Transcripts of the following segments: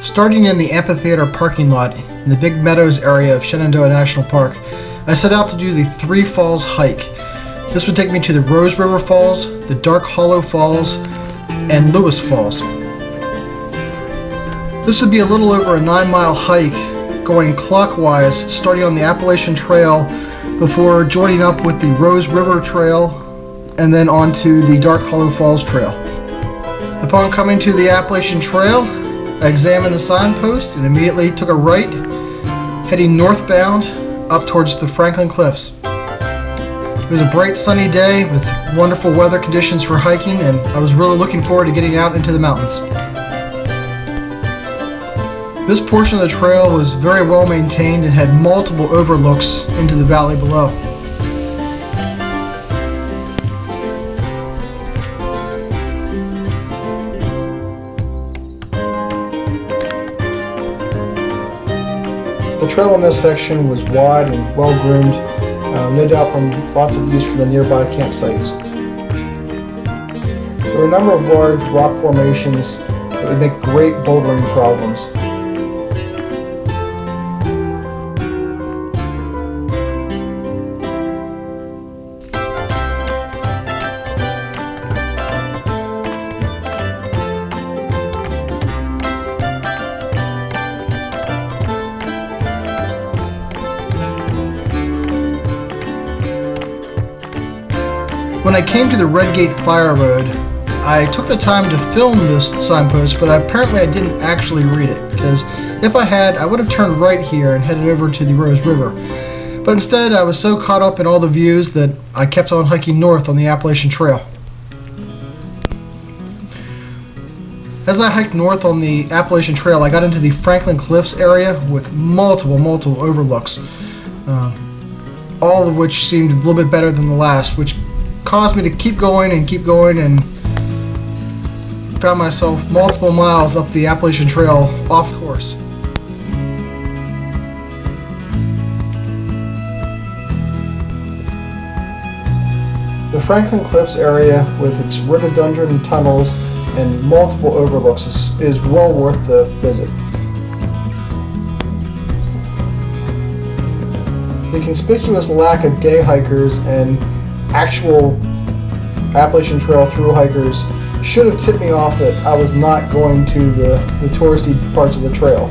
Starting in the amphitheater parking lot in the Big Meadows area of Shenandoah National Park, I set out to do the Three Falls hike. This would take me to the Rose River Falls, the Dark Hollow Falls, and Lewis Falls. This would be a little over a 9-mile hike going clockwise, starting on the Appalachian Trail before joining up with the Rose River Trail and then onto the Dark Hollow Falls Trail. Upon coming to the Appalachian Trail, I examined the signpost and immediately took a right, heading northbound up towards the Franklin Cliffs. It was a bright sunny day with wonderful weather conditions for hiking, and I was really looking forward to getting out into the mountains. This portion of the trail was very well maintained and had multiple overlooks into the valley below. The trail in this section was wide and well groomed, no doubt from lots of use for the nearby campsites. There were a number of large rock formations that would make great bouldering problems. When I came to the Red Gate Fire Road, I took the time to film this signpost, but apparently I didn't actually read it, because if I had, I would have turned right here and headed over to the Rose River. But instead, I was so caught up in all the views that I kept on hiking north on the Appalachian Trail. As I hiked north on the Appalachian Trail, I got into the Franklin Cliffs area with multiple overlooks, all of which seemed a little bit better than the last, which caused me to keep going and found myself multiple miles up the Appalachian Trail off course. The Franklin Cliffs area with its rhododendron tunnels and multiple overlooks is well worth the visit. The conspicuous lack of day hikers and actual Appalachian Trail through hikers should have tipped me off that I was not going to the touristy parts of the trail.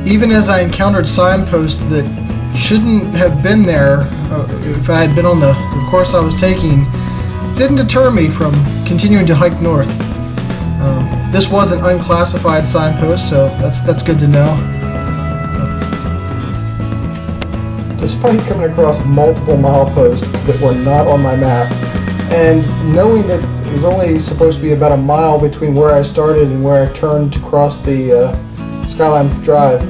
Even as I encountered signposts that shouldn't have been there if I had been on the course I was taking, didn't deter me from continuing to hike north. This was an unclassified signpost, so that's good to know. Despite coming across multiple mileposts that were not on my map, and knowing that it was only supposed to be about a mile between where I started and where I turned to cross the Skyline Drive,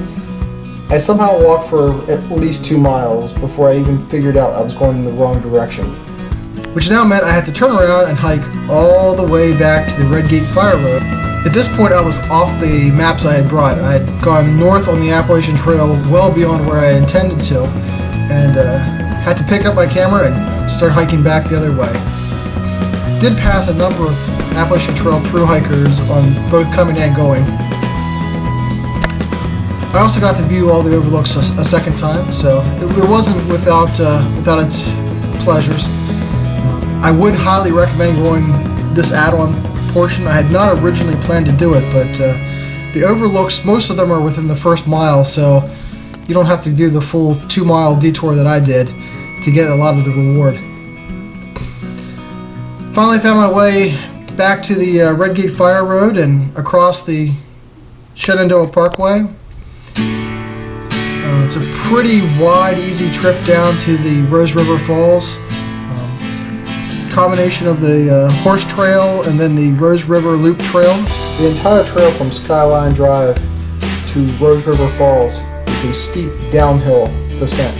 I somehow walked for at least 2 miles before I even figured out I was going in the wrong direction. Which now meant I had to turn around and hike all the way back to the Red Gate Fire Road. At this point I was off the maps I had brought. I had gone north on the Appalachian Trail well beyond where I intended to, and had to pick up my camera and start hiking back the other way. Did pass a number of Appalachian Trail through hikers on both coming and going. I also got to view all the overlooks a second time, so it wasn't without its pleasures. I would highly recommend going this add-on portion. I had not originally planned to do it, but the overlooks, most of them are within the first mile, so you don't have to do the full 2-mile detour that I did to get a lot of the reward. Finally found my way back to the Red Gate Fire Road and across the Shenandoah Parkway. It's a pretty wide, easy trip down to the Rose River Falls. Combination of the horse trail and then the Rose River Loop Trail. The entire trail from Skyline Drive to Rose River Falls is a steep downhill descent.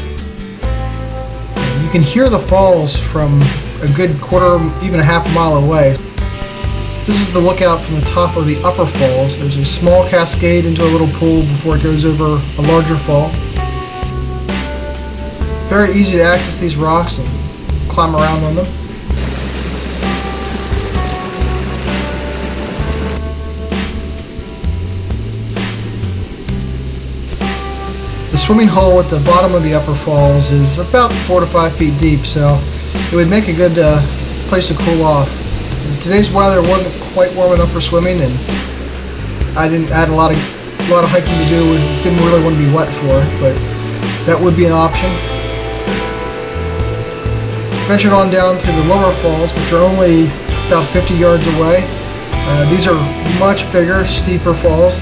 You can hear the falls from a good quarter, even a half mile away. This is the lookout from the top of the upper falls. There's a small cascade into a little pool before it goes over a larger fall. Very easy to access these rocks and climb around on them. swimming hole at the bottom of the upper falls is about 4 to 5 feet deep, so it would make a good place to cool off. Today's weather wasn't quite warm enough for swimming, and I had a lot of hiking to do. Didn't really want to be wet for it, but that would be an option. Ventured on down to the lower falls, which are only about 50 yards away. These are much bigger, steeper falls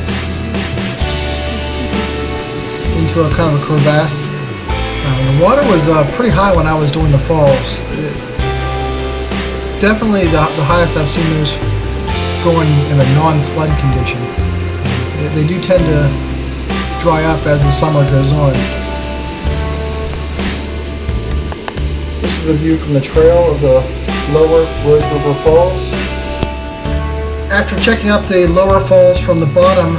into a kind of a crevasse. The water was pretty high when I was doing the falls. Definitely the highest I've seen those going in a non-flood condition. They do tend to dry up as the summer goes on. This is the view from the trail of the lower Rose River Falls. After checking out the lower falls from the bottom,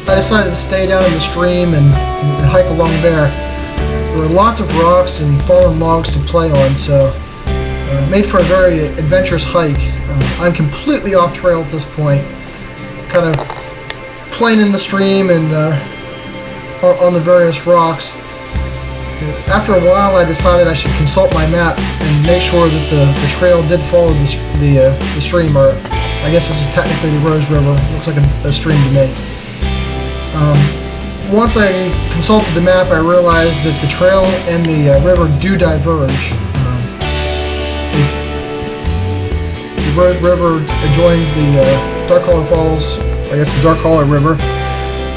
I decided to stay down in the stream and hike along there. There were lots of rocks and fallen logs to play on, so made for a very adventurous hike. I'm completely off trail at this point, kind of playing in the stream and on the various rocks. After a while, I decided I should consult my map and make sure that the trail did follow the stream, or I guess this is technically the Rose River. It looks like a stream to me. Once I consulted the map, I realized that the trail and the river do diverge. The Rose River adjoins the Dark Hollow Falls, I guess the Dark Hollow River,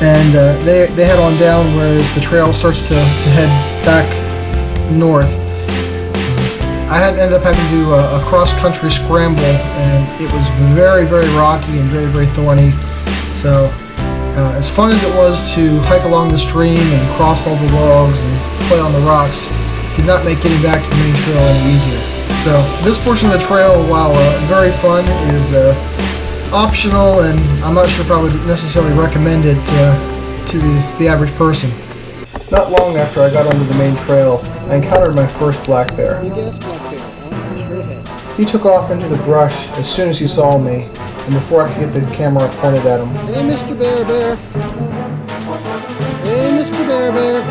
and they head on down, whereas the trail starts to head back north. I ended up having to do a cross-country scramble, and it was very, very rocky and very, very thorny. So as fun as it was to hike along the stream and cross all the logs and play on the rocks, did not make getting back to the main trail any easier. So this portion of the trail, while very fun, is optional, and I'm not sure if I would necessarily recommend it to the average person. Not long after I got onto the main trail, I encountered my first black bear. He took off into the brush as soon as he saw me, and before I could get the camera pointed at him. Hey, Mr. Bear Bear. Hey, Mr. Bear Bear.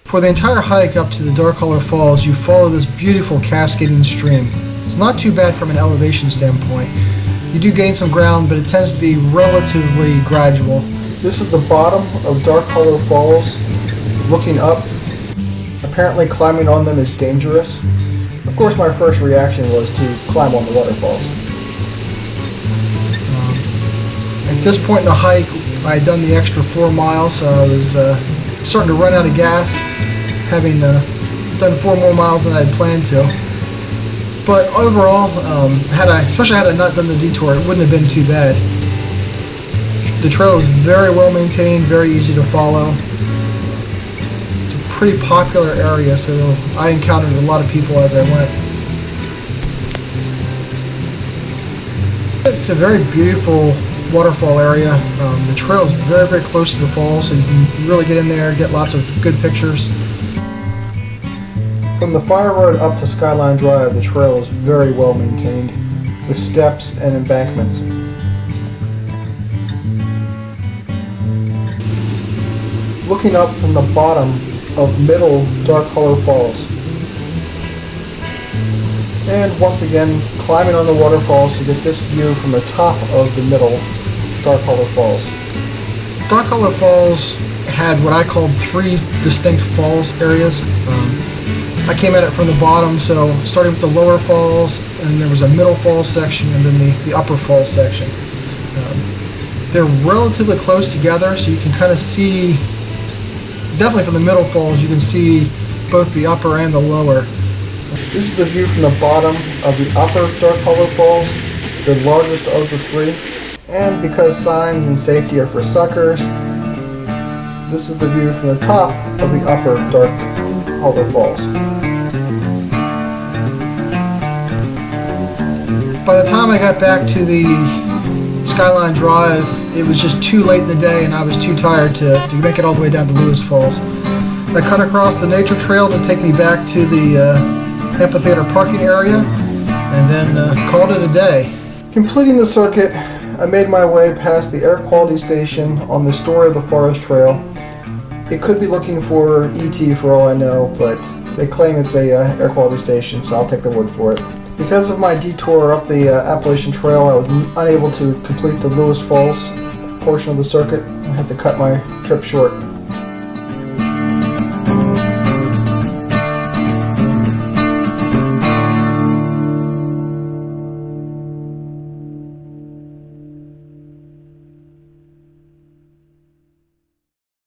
For the entire hike up to the Dark Hollow Falls, you follow this beautiful cascading stream. It's not too bad from an elevation standpoint. You do gain some ground, but it tends to be relatively gradual. This is the bottom of Dark Hollow Falls. Looking up, apparently climbing on them is dangerous. Of course, my first reaction was to climb on the waterfalls. At this point in the hike, I had done the extra 4 miles, so I was starting to run out of gas, having done 4 more miles than I had planned to. But overall, especially had I not done the detour, it wouldn't have been too bad. The trail is very well maintained, very easy to follow. It's a pretty popular area, so I encountered a lot of people as I went. It's a very beautiful waterfall area. The trail is very, very close to the falls, so you can really get in there and get lots of good pictures. From the fire road up to Skyline Drive, the trail is very well maintained, with steps and embankments. Looking up from the bottom of middle Dark Hollow Falls. And once again, climbing on the waterfalls to get this view from the top of the middle Dark Hollow Falls. Dark Hollow Falls had what I called 3 distinct falls areas. I came at it from the bottom, so starting with the lower falls, and there was a middle falls section, and then the upper falls section. They're relatively close together, so you can kind of see, definitely from the middle falls, you can see both the upper and the lower. This is the view from the bottom of the upper Dark Hollow Falls, the largest of the 3. And because signs and safety are for suckers, this is the view from the top of the upper Dark Hollow Falls. By the time I got back to the Skyline Drive, it was just too late in the day and I was too tired to make it all the way down to Lewis Falls. I cut across the nature trail to take me back to the amphitheater parking area, and then called it a day. Completing the circuit, I made my way past the air quality station on the Story of the Forest Trail, It could be looking for ET for all I know, but they claim it's a air quality station, so I'll take their word for it. Because of my detour up the Appalachian Trail, I was unable to complete the Lewis Falls portion of the circuit. I had to cut my trip short.